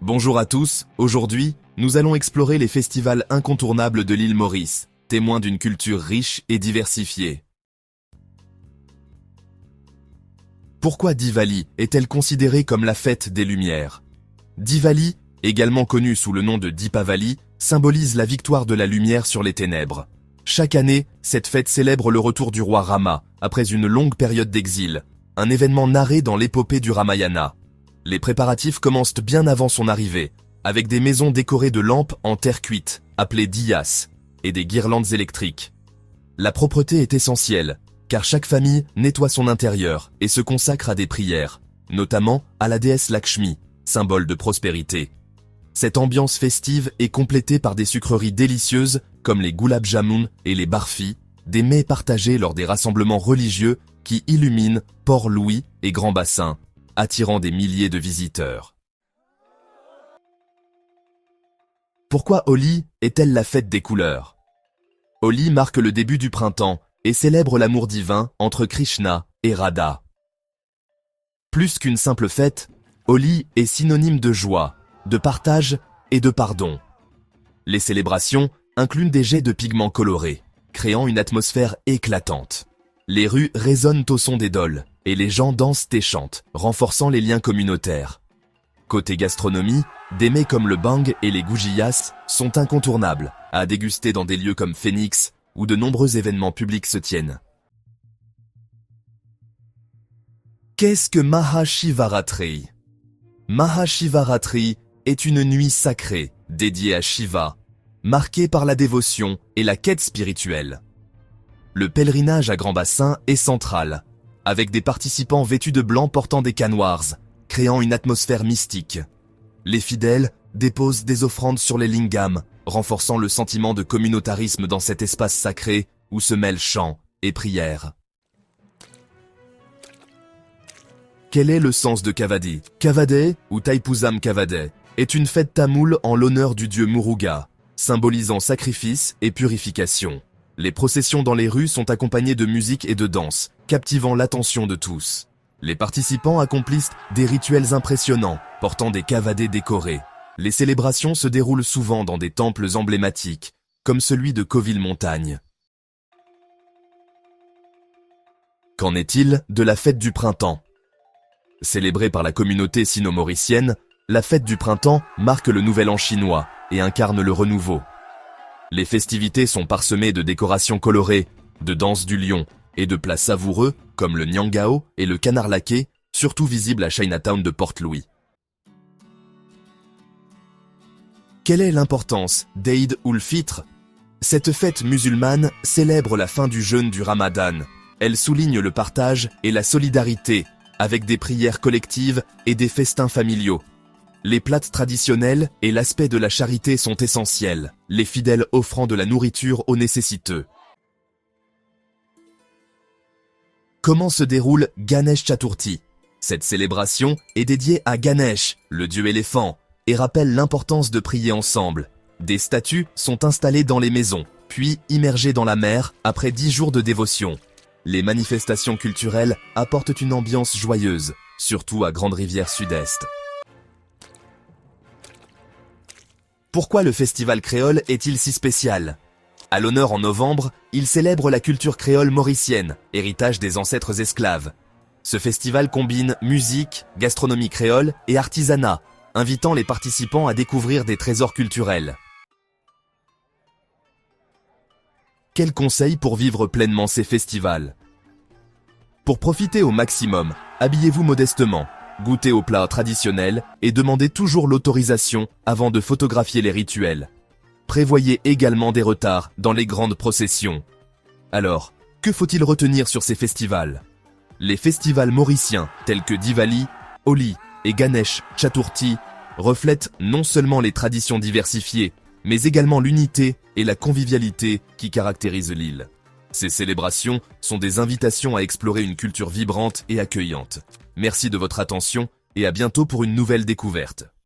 Bonjour à tous, aujourd'hui, nous allons explorer les festivals incontournables de l'île Maurice, témoins d'une culture riche et diversifiée. Pourquoi Diwali est-elle considérée comme la fête des Lumières? Diwali, également connue sous le nom de Deepavali, symbolise la victoire de la lumière sur les ténèbres. Chaque année, cette fête célèbre le retour du roi Rama, après une longue période d'exil, un événement narré dans l'épopée du Ramayana. Les préparatifs commencent bien avant son arrivée, avec des maisons décorées de lampes en terre cuite, appelées diyas, et des guirlandes électriques. La propreté est essentielle, car chaque famille nettoie son intérieur et se consacre à des prières, notamment à la déesse Lakshmi, symbole de prospérité. Cette ambiance festive est complétée par des sucreries délicieuses comme les gulab jamun et les barfis, des mets partagés lors des rassemblements religieux qui illuminent Port-Louis et Grand Bassin, attirant des milliers de visiteurs. Pourquoi Holi est-elle la fête des couleurs? Holi marque le début du printemps et célèbre l'amour divin entre Krishna et Radha. Plus qu'une simple fête, Holi est synonyme de joie, de partage et de pardon. Les célébrations incluent des jets de pigments colorés, créant une atmosphère éclatante. Les rues résonnent au son des dhols, et les gens dansent et chantent, renforçant les liens communautaires. Côté gastronomie, des mets comme le bang et les gujiyas sont incontournables, à déguster dans des lieux comme Phoenix, où de nombreux événements publics se tiennent. Qu'est-ce que Mahashivaratri? Mahashivaratri est une nuit sacrée, dédiée à Shiva, marquée par la dévotion et la quête spirituelle. Le pèlerinage à Grand Bassin est central, avec des participants vêtus de blanc portant des canwars, créant une atmosphère mystique. Les fidèles déposent des offrandes sur les lingams, renforçant le sentiment de communautarisme dans cet espace sacré où se mêlent chants et prières. Quel est le sens de Kavadi? Kavadai, ou Thaipusam Kavadai, est une fête tamoule en l'honneur du dieu Muruga, symbolisant sacrifice et purification. Les processions dans les rues sont accompagnées de musique et de danse, captivant l'attention de tous. Les participants accomplissent des rituels impressionnants, portant des kavadais décorés. Les célébrations se déroulent souvent dans des temples emblématiques, comme celui de Coville-Montagne. Qu'en est-il de la fête du printemps? Célébrée par la communauté sino-mauricienne, la fête du printemps marque le nouvel an chinois et incarne le renouveau. Les festivités sont parsemées de décorations colorées, de danses du lion et de plats savoureux comme le Niangao et le canard laqué, surtout visibles à Chinatown de Port-Louis. Quelle est l'importance d'Eid ul-Fitr? Cette fête musulmane célèbre la fin du jeûne du Ramadan. Elle souligne le partage et la solidarité, avec des prières collectives et des festins familiaux. Les plats traditionnels et l'aspect de la charité sont essentiels, les fidèles offrant de la nourriture aux nécessiteux. Comment se déroule Ganesh Chaturthi? Cette célébration est dédiée à Ganesh, le dieu éléphant, et rappelle l'importance de prier ensemble. Des statues sont installées dans les maisons, puis immergées dans la mer après 10 jours de dévotion. Les manifestations culturelles apportent une ambiance joyeuse, surtout à Grande-Rivière Sud-Est. Pourquoi le festival créole est-il si spécial? À l'honneur en novembre, il célèbre la culture créole mauricienne, héritage des ancêtres esclaves. Ce festival combine musique, gastronomie créole et artisanat, invitant les participants à découvrir des trésors culturels. Quels conseils pour vivre pleinement ces festivals? Pour profiter au maximum, habillez-vous modestement, goûtez aux plats traditionnels et demandez toujours l'autorisation avant de photographier les rituels. Prévoyez également des retards dans les grandes processions. Alors, que faut-il retenir sur ces festivals? Les festivals mauriciens tels que Diwali, Holi et Ganesh Chaturthi reflètent non seulement les traditions diversifiées, mais également l'unité et la convivialité qui caractérisent l'île. Ces célébrations sont des invitations à explorer une culture vibrante et accueillante. Merci de votre attention et à bientôt pour une nouvelle découverte.